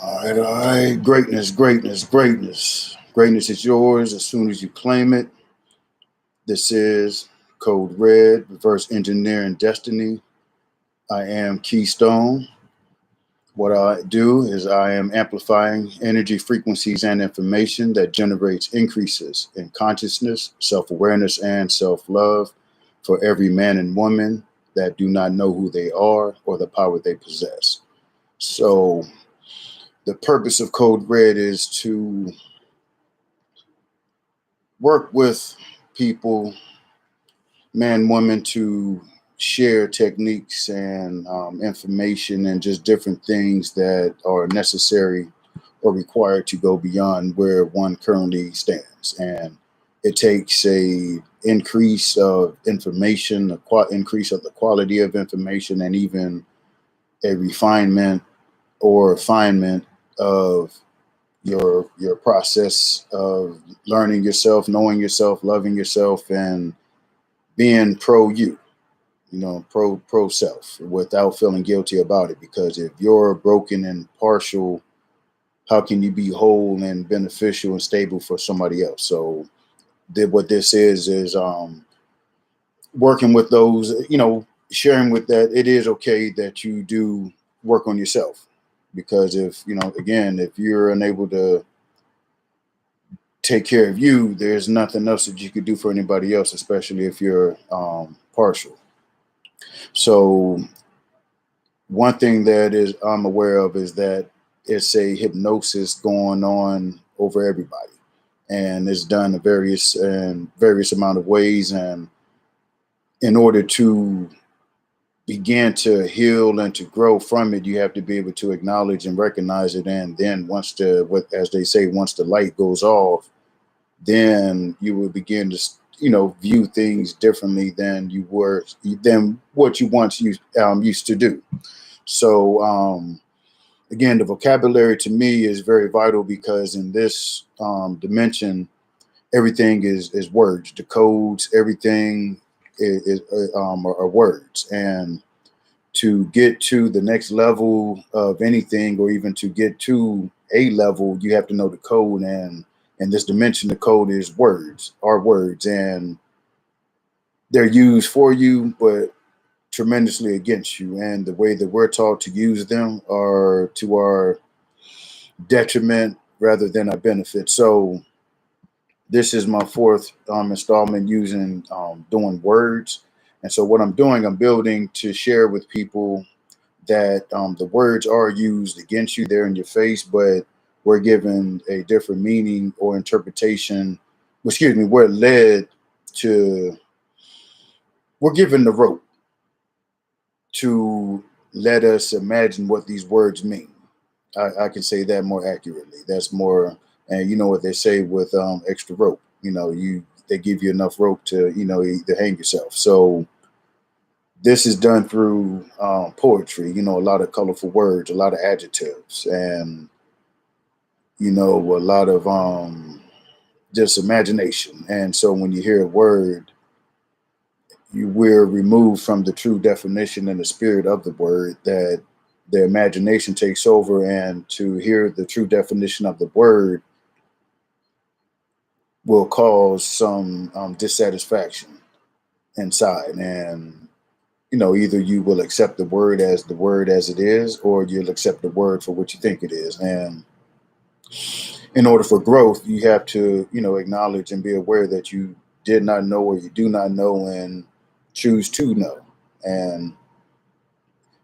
All right. Greatness, greatness, greatness. Greatness is yours as soon as you claim it. This is Code Red, Reverse Engineering Destiny. I am Keystone. What I do is I am amplifying energy, frequencies, and information that generates increases in consciousness, self-awareness, and self-love for every man and woman that do not know who they are or the power they possess. So the purpose of Code Red is to work with people, man, woman, to share techniques and information and just different things that are necessary or required to go beyond where one currently stands. And it takes a increase of information, increase of the quality of information, and even a refinement or refinement of your process of learning yourself, knowing yourself, loving yourself, and being pro you, pro self, without feeling guilty about it. Because if you're broken and partial, how can you be whole and beneficial and stable for somebody else? So what this is working with those, sharing with that it is okay that you do work on yourself. Because if, again, if you're unable to take care of you, there's nothing else that you could do for anybody else, especially if you're partial. So one thing that I'm aware of is that it's a hypnosis going on over everybody, and it's done in various amount of ways. And in order to begin to heal and to grow from it, you have to be able to acknowledge and recognize it. And then once as they say, once the light goes off, then you will begin to, view things differently than what you once used to do. So, again, the vocabulary to me is very vital, because in this dimension, everything is words. The codes, everything are words. And to get to the next level of anything, or even to get to a level, you have to know the code. And in this dimension, the code is words, are words, and they're used for you, but tremendously against you. And the way that we're taught to use them are to our detriment rather than our benefit. So this is my fourth installment using doing words. And so what I'm doing, I'm building to share with people that the words are used against you. They're in your face, but we're given a different meaning or interpretation. We're given the rope to let us imagine what these words mean. I can say that more accurately. That's more, and you know what they say with extra rope. They give you enough rope to to hang yourself. So this is done through poetry. A lot of colorful words, a lot of adjectives, and a lot of just imagination. And so when you hear a word, you will remove from the true definition and the spirit of the word, that the imagination takes over. And to hear the true definition of the word will cause some dissatisfaction inside. And either you will accept the word as it is, or you'll accept the word for what you think it is. And in order for growth, you have to acknowledge and be aware that you did not know, or you do not know, and choose to know. And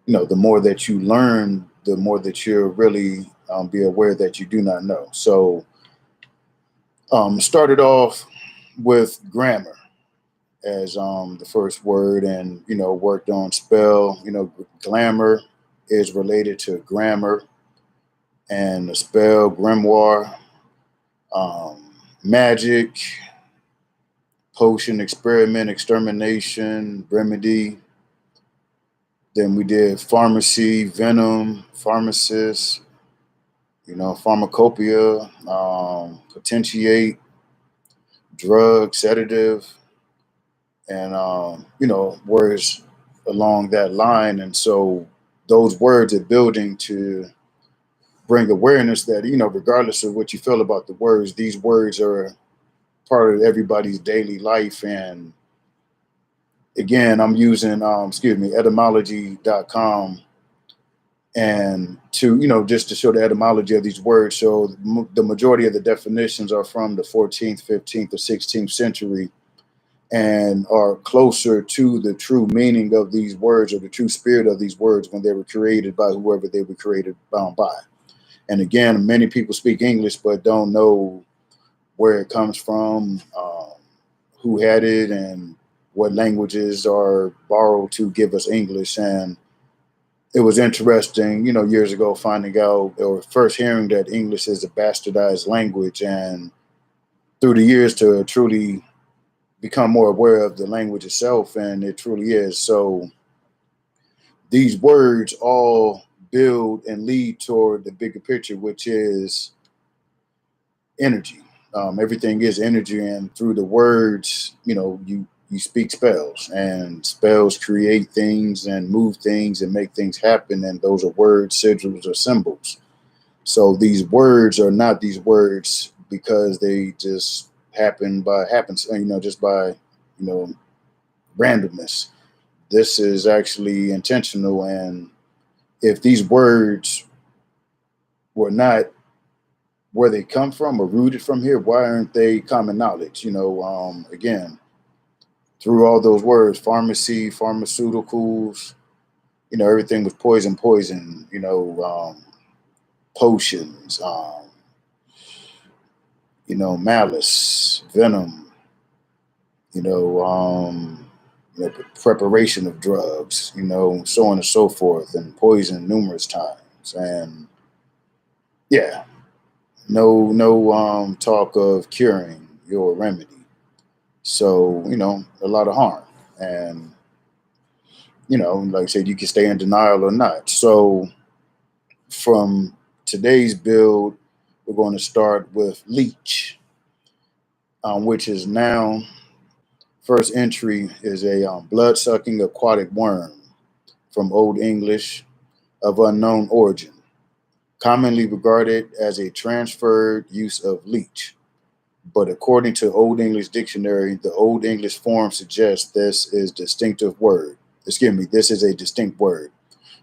the more that you learn, the more that you'll really be aware that you do not know. So Started off with grammar as the first word, and worked on spell. Glamour is related to grammar, and the spell grimoire, magic, potion, experiment, extermination, remedy. Then we did pharmacy, venom, pharmacist, pharmacopoeia, potentiate, drug, sedative, and words along that line. And so those words are building to bring awareness that regardless of what you feel about the words, these words are part of everybody's daily life. And again, I'm using etymology.com, and to just to show the etymology of these words. So the majority of the definitions are from the 14th, 15th, or 16th century, and are closer to the true meaning of these words, or the true spirit of these words, when they were created by whoever they were created by. And again, many people speak English but don't know where it comes from, who had it, and what languages are borrowed to give us English. And it was interesting, years ago, finding out, or first hearing, that English is a bastardized language, and through the years to truly become more aware of the language itself, and it truly is. So these words all build and lead toward the bigger picture, which is energy. Everything is energy, and through the words, you speak spells, and spells create things and move things and make things happen, and those are words, sigils, or symbols. So these words are not these words because they just happen by just by randomness. This is actually intentional, and if these words were not where they come from or rooted from here, why aren't they common knowledge? Again, through all those words, pharmacy, pharmaceuticals, everything was poison, potions, malice, venom, preparation of drugs, so on and so forth, and poison numerous times. And yeah, no talk of curing your remedy. So, a lot of harm. And, like I said, you can stay in denial or not. So from today's build, we're going to start with leech, which is now, first entry is a blood-sucking aquatic worm from Old English of unknown origin, commonly regarded as a transferred use of leech. But according to Old English Dictionary, the Old English form suggests this is this is a distinct word,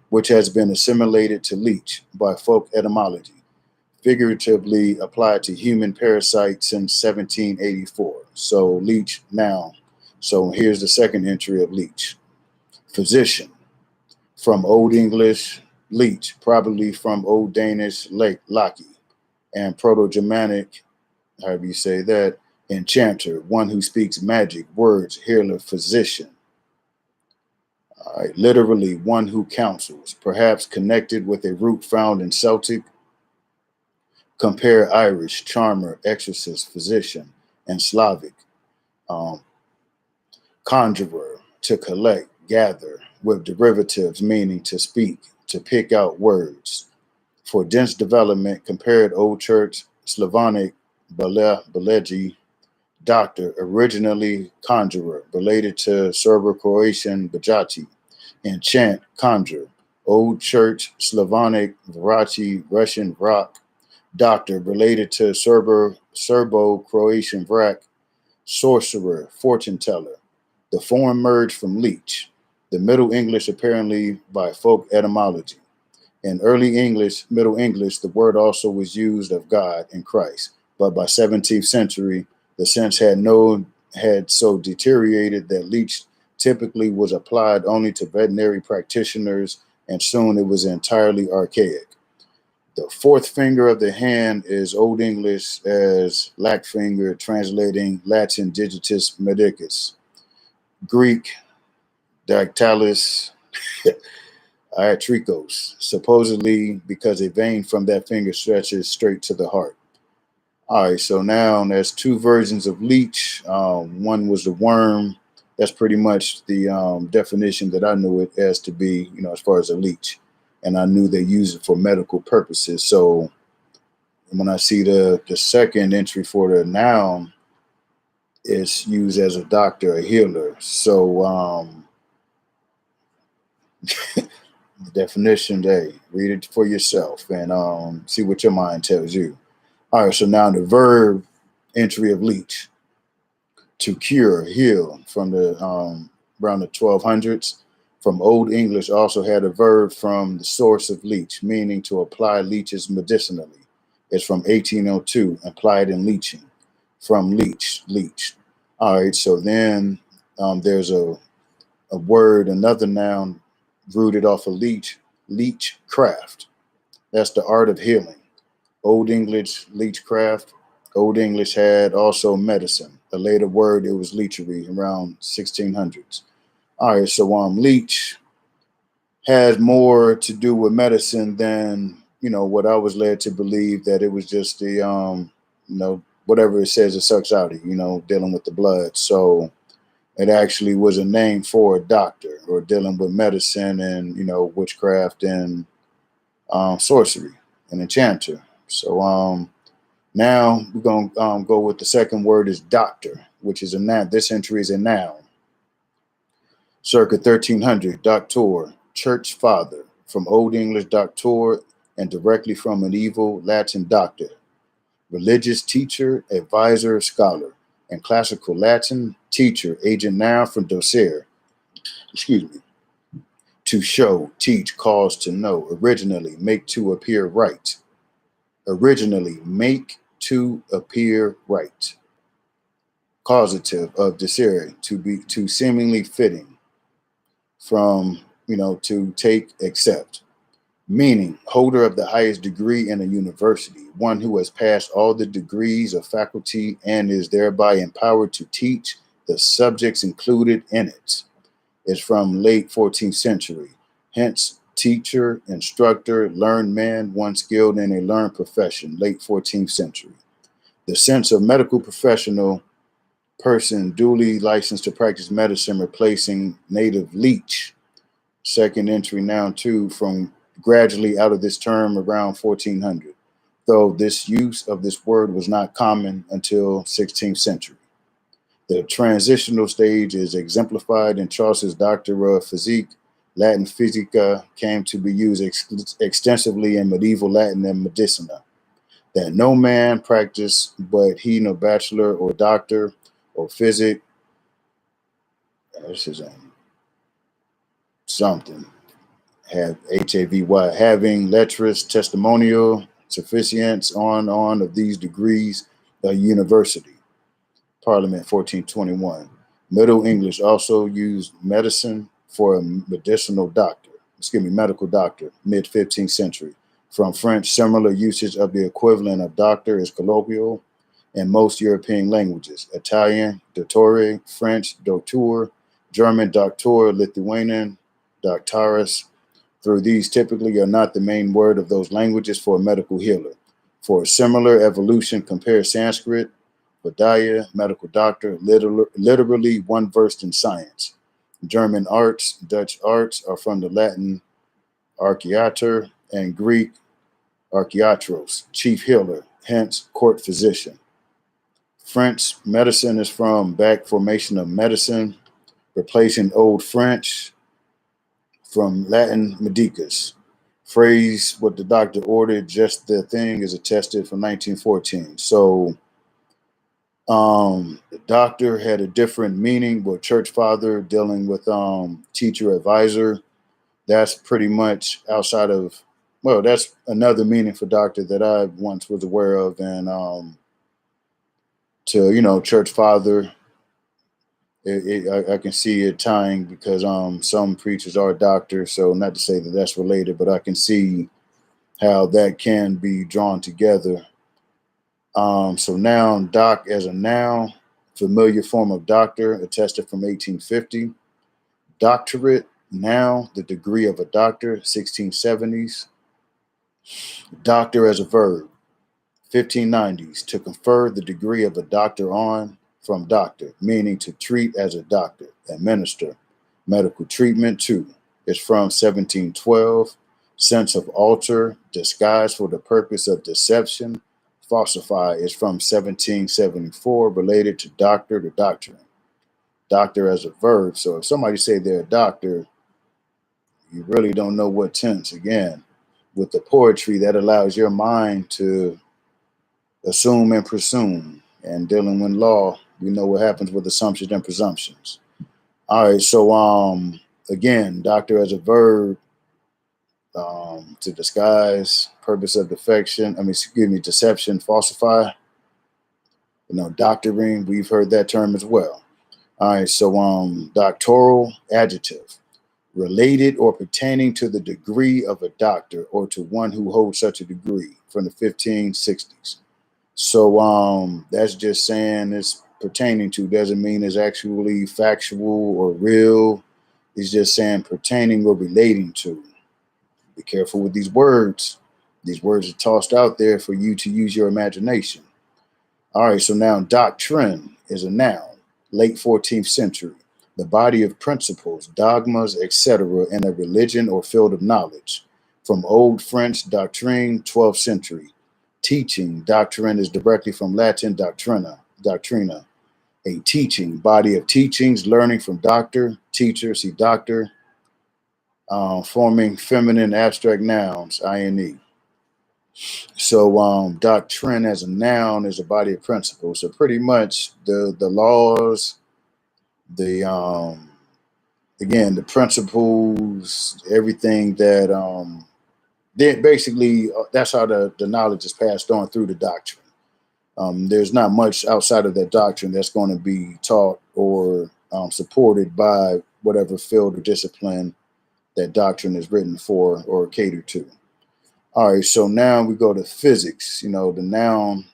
which has been assimilated to leech by folk etymology, figuratively applied to human parasites since 1784. So leech now. So here's the second entry of leech. Physician, from Old English leech, probably from Old Danish laki, and Proto-Germanic, however you say that, enchanter, one who speaks magic words, healer, physician. All right, literally one who counsels, perhaps connected with a root found in Celtic. Compare Irish, charmer, exorcist, physician, and Slavic, um, conjurer, to collect, gather, with derivatives meaning to speak, to pick out words. For dense development, compared Old Church, Slavonic, belegi, doctor, originally conjurer, related to Serbo-Croatian bejaci, enchant, conjure. Old Church, Slavonic, veraci, Russian vrak, doctor, related to Serbo-Croatian vrak, sorcerer, fortune teller. The form merged from leech. The Middle English apparently by folk etymology. In early English, Middle English, the word also was used of God and Christ, but by 17th century, the sense had so deteriorated that leech typically was applied only to veterinary practitioners, and soon it was entirely archaic. The fourth finger of the hand is Old English as lac finger, translating Latin digitus medicus. Greek, dactylis iatrikos, supposedly because a vein from that finger stretches straight to the heart. All right, so now there's two versions of leech. One was the worm. That's pretty much the definition that I knew it as to be, as far as a leech. And I knew they use it for medical purposes. So when I see the second entry for the noun, it's used as a doctor, a healer. So the definition, hey, read it for yourself and see what your mind tells you. All right, so now the verb entry of leech, to cure, heal, from the around the 1200s. From Old English also had a verb from the source of leech, meaning to apply leeches medicinally. It's from 1802, applied in leeching, from leech, leech. All right, so then there's a word, another noun rooted off of leech, leech craft. That's the art of healing. Old English, leechcraft. Old English had also medicine. A later word, it was leechery around 1600s. All right, so leech had more to do with medicine than, what I was led to believe, that it was just the, whatever it says it sucks out of you, dealing with the blood. So it actually was a name for a doctor or dealing with medicine and, witchcraft and sorcery, an enchanter. So now we're going to go with the second word is doctor, which is a noun. This entry is a noun. Circa 1300, doctor, church father, from Old English doctor and directly from medieval Latin doctor, religious teacher, advisor, scholar, and classical Latin teacher, agent noun from docere, to show, teach, cause to know, originally make to appear right. Originally make to appear right. Causative of docere, to seemingly fitting. From, to take, accept. Meaning, holder of the highest degree in a university, one who has passed all the degrees of faculty and is thereby empowered to teach the subjects included in it. Is from late 14th century. Hence, teacher, instructor, learned man, one skilled in a learned profession, late 14th century. The sense of medical professional, person duly licensed to practice medicine, replacing native leech. Second entry noun too, from gradually out of this term around 1400, though this use of this word was not common until 16th century. The transitional stage is exemplified in Chaucer's Doctor of Physique. Latin physica came to be used extensively in medieval Latin and medicina. That no man practiced, but he no bachelor or doctor or physic. This is something. Have HAVY, having letters, testimonial, sufficience on of these degrees, the university. Parliament 1421. Middle English also used medicine for a medical doctor, mid 15th century. From French, similar usage of the equivalent of doctor is colloquial in most European languages. Italian, dottore, French, docteur, German, doctor, Lithuanian, doctaris. Through these typically are not the main word of those languages for a medical healer. For a similar evolution, compare Sanskrit, Vadaya, medical doctor, literally one versed in science. German arts, Dutch arts are from the Latin archiater and Greek archiatros, chief healer, hence court physician. French medicine is from back formation of medicine, replacing Old French from Latin medicus. Phrase what the doctor ordered, just the thing, is attested from 1914. So the doctor had a different meaning, but church father dealing with teacher advisor, that's pretty much outside of, well, that's another meaning for doctor that I once was aware of. And to, church father, I can see it tying because some preachers are doctors, so not to say that that's related, but I can see how that can be drawn together. So noun, doc as a noun, familiar form of doctor, attested from 1850. Doctorate, noun, the degree of a doctor, 1670s. Doctor as a verb, 1590s, to confer the degree of a doctor on, from doctor, meaning to treat as a doctor, administer medical treatment to, is from 1712. Sense of alter, disguise for the purpose of deception, falsify, is from 1774, related to doctor, to doctrine. Doctor as a verb. So if somebody say they're a doctor, you really don't know what tense. Again, with the poetry, that allows your mind to assume and presume. And dealing with law, we know what happens with assumptions and presumptions. All right, so again, doctor as a verb, to disguise, purpose of deception, falsify. Doctoring, we've heard that term as well. All right, so doctoral, adjective, related or pertaining to the degree of a doctor or to one who holds such a degree, from the 1560s. So that's just saying it's pertaining to, doesn't mean it's actually factual or real. It's just saying pertaining or relating to. Be careful with these words. These words are tossed out there for you to use your imagination. All right, so now doctrine is a noun, late 14th century. The body of principles, dogmas, etc. in a religion or field of knowledge. From Old French doctrine, 12th century. Teaching, doctrine is directly from Latin doctrina, a teaching, body of teachings, learning from doctor, teacher, see doctor, forming feminine abstract nouns, ine. So doctrine as a noun is a body of principles. So pretty much the laws, the again, the principles, everything that basically that's how the knowledge is passed on through the doctrine. There's not much outside of that doctrine that's going to be taught or supported by whatever field or discipline that doctrine is written for or catered to. All right, so now we go to physics. The noun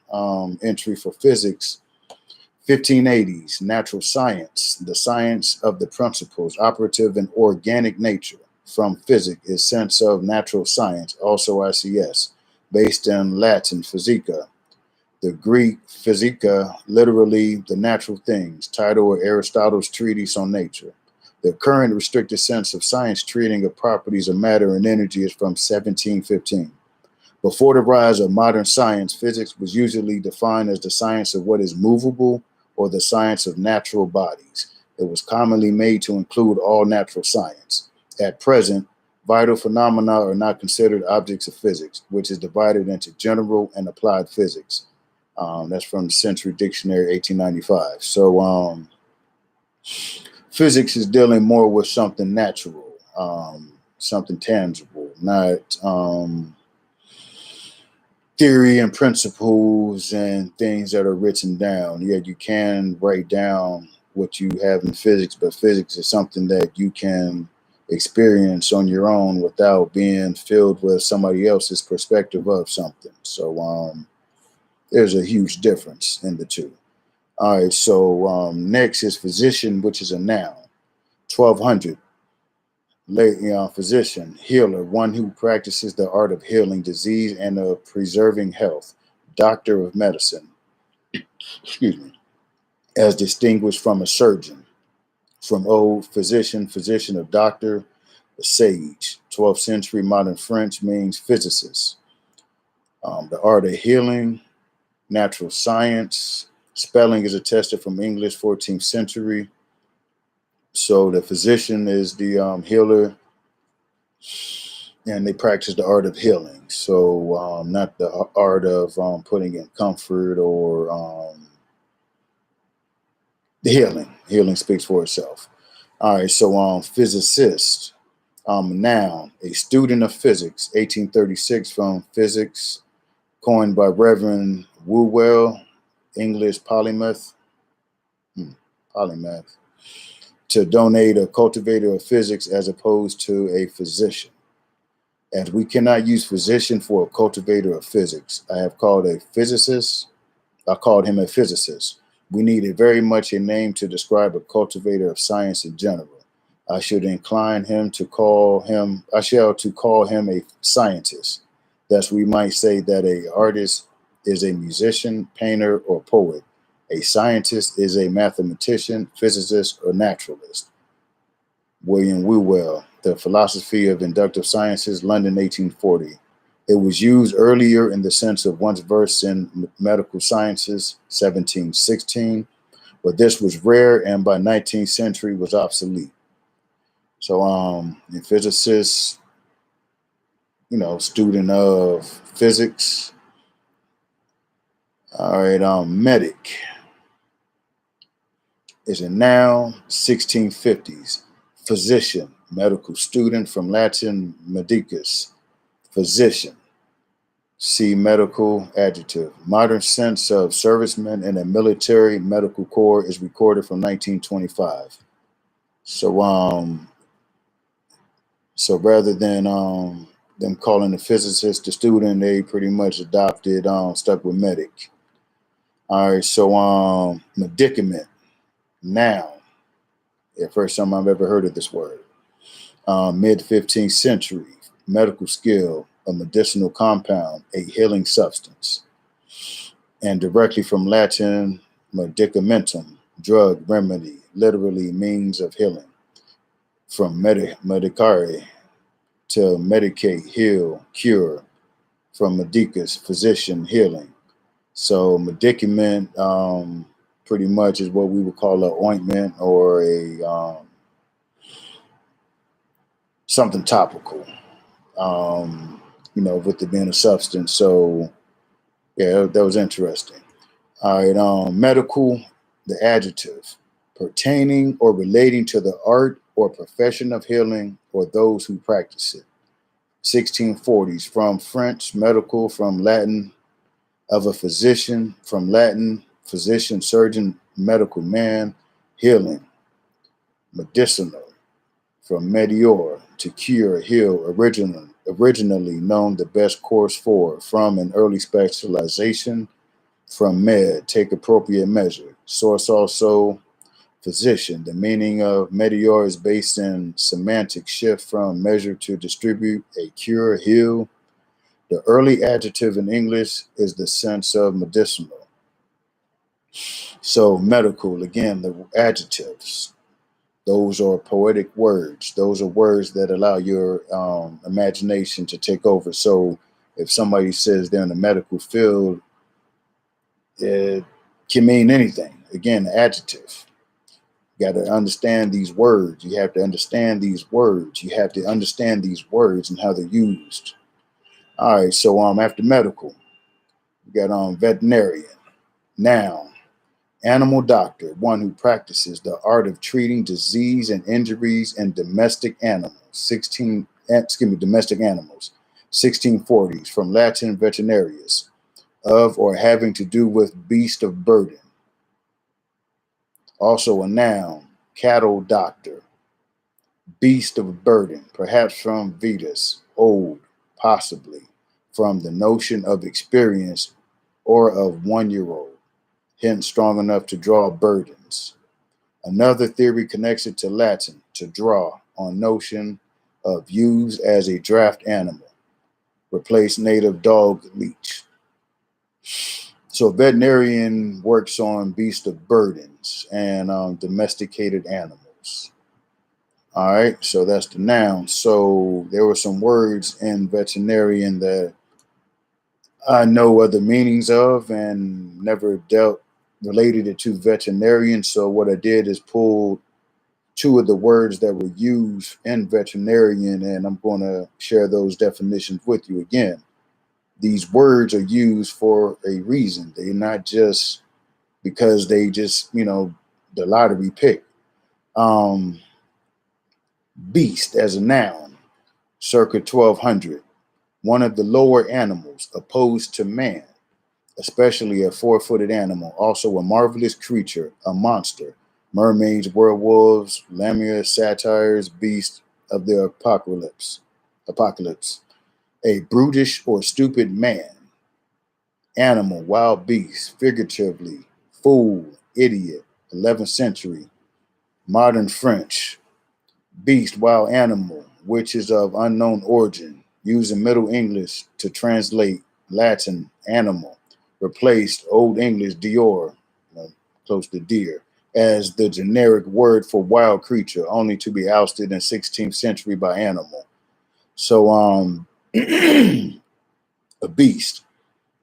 entry for physics, 1580s, natural science, the science of the principles operative in organic nature. From physics is sense of natural science, also ICS, based in Latin physica. The Greek physica, literally the natural things, title of Aristotle's treatise on nature. The current restricted sense of science treating of properties of matter and energy is from 1715. Before the rise of modern science, physics was usually defined as the science of what is movable or the science of natural bodies. It was commonly made to include all natural science. At present, vital phenomena are not considered objects of physics, which is divided into general and applied physics. That's from the Century Dictionary, 1895. So physics is dealing more with something natural, something tangible, not theory and principles and things that are written down. Yeah, you can write down what you have in physics, but physics is something that you can experience on your own without being filled with somebody else's perspective of something. So there's a huge difference in the two. All right, so next is physician, which is a noun. 1200, physician, healer, one who practices the art of healing disease and of preserving health. Doctor of medicine, excuse me, as distinguished from a surgeon. From old physician, physician of doctor, a sage. 12th century modern French means physicist. The art of healing, natural science. Spelling is attested from English, 14th century. So the physician is the healer, and they practice the art of healing. So not the art of putting in comfort or the healing. Healing speaks for itself. All right, so physicist, noun, a student of physics, 1836, from physics, coined by Reverend Whewell, English polymath, to donate a cultivator of physics as opposed to a physician. As we cannot use physician for a cultivator of physics, I have called a physicist. I called him a physicist. We needed very much a name to describe a cultivator of science in general. I should incline him to call him. I shall to call him a scientist. Thus, we might say that a artist is a musician, painter, or poet. A scientist is a mathematician, physicist, or naturalist. William Whewell, The Philosophy of Inductive Sciences, London, 1840. It was used earlier in the sense of once versed in medical sciences, 1716, but this was rare and by 19th century was obsolete. So, a physicist, student of physics. All right, medic is a noun, 1650s. Physician, medical student, from Latin medicus, physician. See medical, adjective. Modern sense of serviceman in a military medical corps is recorded from 1925. So rather than them calling the physicist the student, they pretty much adopted stuck with medic. All right, so medicament, noun. Yeah, first time I've ever heard of this word. Mid 15th century, medical skill, a medicinal compound, a healing substance. And directly from Latin, medicamentum, drug, remedy, literally means of healing. From medicare, to medicate, heal, cure. From medicus, physician, healing. So medicament pretty much is what we would call an ointment or a something topical, with it being a substance. So yeah, that was interesting. All right, medical, the adjective, pertaining or relating to the art or profession of healing or those who practice it. 1640s, from French, medical, from Latin, of a physician, from Latin, physician, surgeon, medical man, healing. Medicinal, from medior, to cure, heal, originally known the best course for, from an early specialization, from med, take appropriate measure. Source also, physician. The meaning of medior is based in semantic shift from measure to distribute, a cure, heal. The early adjective in English is the sense of medicinal. So medical, again, the adjectives. Those are poetic words. Those are words that allow your imagination to take over. So if somebody says they're in the medical field, it can mean anything. Again, the adjective. You got to understand these words. You have to understand these words. You have to understand these words and how they're used. All right, so after medical, we got veterinarian, noun, animal doctor, one who practices the art of treating disease and injuries in domestic animals. Domestic animals. 1640s, from Latin veterinarius, of or having to do with beast of burden. Also a noun, cattle doctor, beast of burden, perhaps from Vetus, old, possibly, from the notion of experience or of 1-year-old, hence strong enough to draw burdens. Another theory connects it to Latin, to draw, on notion of use as a draft animal, replace native dog leech. So veterinarian works on beast of burdens and domesticated animals. All right, so that's the noun. So there were some words in veterinarian that I know other meanings of and never related it to veterinarian. So what I did is pull two of the words that were used in veterinarian, and I'm going to share those definitions with you again. These words are used for a reason. They're not just because they just, the lottery pick. Beast as a noun, circa 1200. One of the lower animals opposed to man, especially a 4-footed animal, also a marvelous creature, a monster, mermaids, werewolves, lemurs, satyrs, beasts of the apocalypse. a brutish or stupid man, animal, wild beast, figuratively, fool, idiot, 11th century, modern French, beast, wild animal, which is of unknown origin, used in Middle English to translate Latin animal, replaced Old English dior, close to deer, as the generic word for wild creature, only to be ousted in 16th century by animal. So, a beast,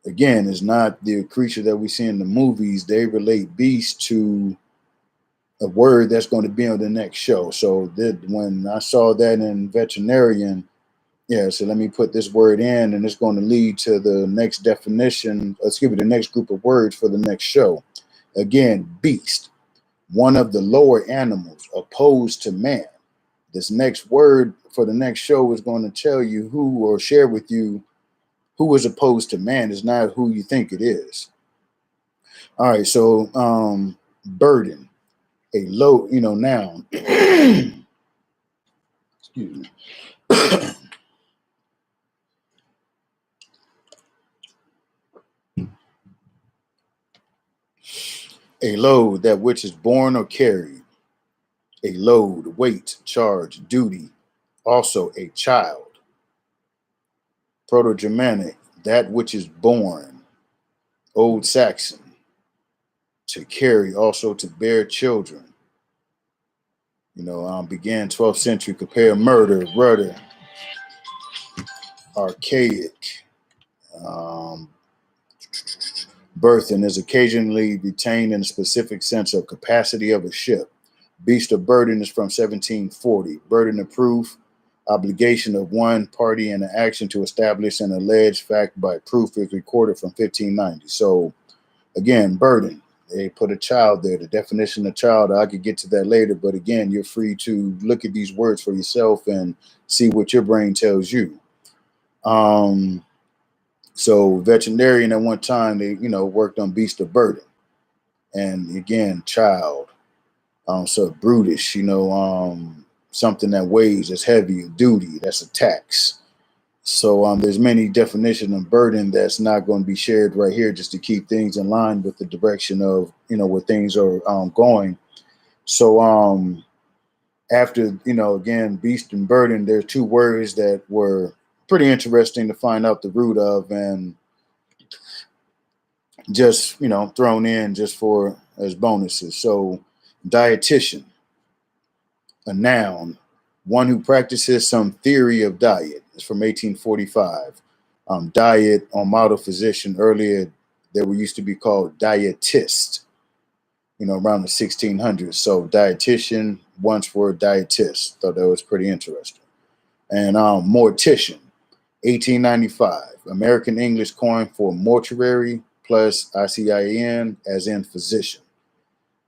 again, is not the creature that we see in the movies. They relate beast to a word that's going to be on the next show. So when I saw that in veterinarian, yeah, so let me put this word in, and it's going to lead to the next definition. Excuse me, the next group of words for the next show. Again, beast, one of the lower animals, opposed to man. This next word for the next show is going to tell you who, or share with you, who is opposed to man is not who you think it is. All right, so burden, a low, noun. Excuse me. A load, that which is borne or carried. A load, weight, charge, duty. Also a child. Proto-Germanic, that which is born. Old Saxon, to carry, also to bear children. Began 12th century, compare murder, rudder. Archaic. Um, Burthen is occasionally retained in a specific sense of capacity of a ship. Beast of burden is from 1740. Burden of proof, obligation of one party in an action to establish an alleged fact by proof is recorded from 1590. So again, burden. They put a child there. The definition of child, I could get to that later, but again, you're free to look at these words for yourself and see what your brain tells you. So veterinarian at one time, they, worked on beast of burden. And again, child. So brutish, something that weighs, that's heavy, duty, that's a tax. So there's many definitions of burden that's not going to be shared right here, just to keep things in line with the direction of, where things are going. So after, again, beast and burden, there's two words that were pretty interesting to find out the root of, and just, thrown in just for as bonuses. So dietitian, a noun, one who practices some theory of diet. It's from 1845. Diet on model physician. Earlier, they were used to be called dietist, around the 1600s. So dietitian, once were dietist. Thought that was pretty interesting. And mortician, 1895. American English coin for mortuary plus ICIN, as in physician.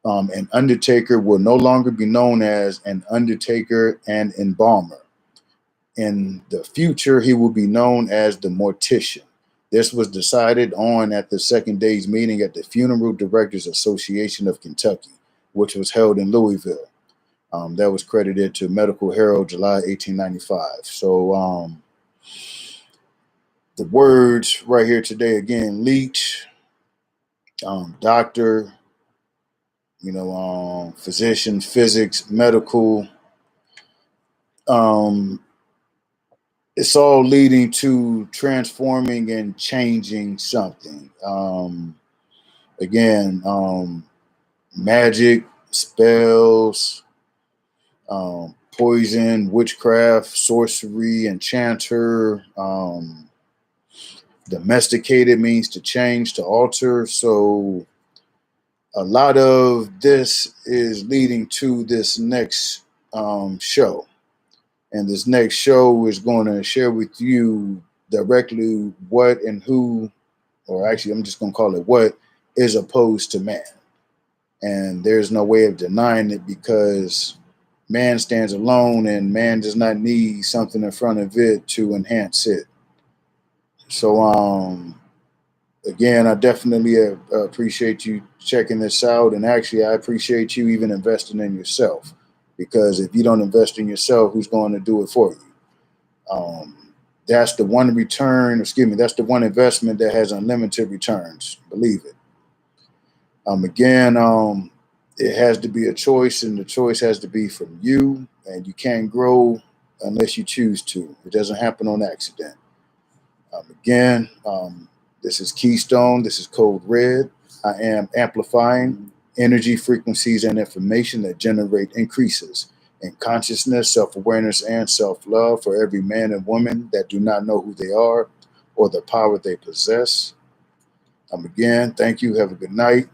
An undertaker will no longer be known as an undertaker and embalmer. In the future, he will be known as the mortician. This was decided on at the second day's meeting at the Funeral Directors Association of Kentucky, which was held in Louisville. That was credited to Medical Herald, July 1895. So the words right here today, again, leech, doctor, physician, physics, medical. It's all leading to transforming and changing something. Again, magic, spells, poison, witchcraft, sorcery, enchanter. Domesticated means to change, to alter. So a lot of this is leading to this next show. And this next show is going to share with you directly what and who, or actually, I'm just going to call it what, is opposed to man. And there's no way of denying it, because man stands alone and man does not need something in front of it to enhance it. So, again, I definitely appreciate you checking this out. And actually, I appreciate you even investing in yourself, because if you don't invest in yourself, who's going to do it for you? That's the one return, excuse me, that's the one investment that has unlimited returns. Believe it. Again, it has to be a choice, and the choice has to be from you, and you can't grow unless you choose to. It doesn't happen on accident. Again, this is Keystone. This is Code Red. I am amplifying energy, frequencies, and information that generate increases in consciousness, self-awareness, and self-love for every man and woman that do not know who they are or the power they possess. Again, thank you. Have a good night.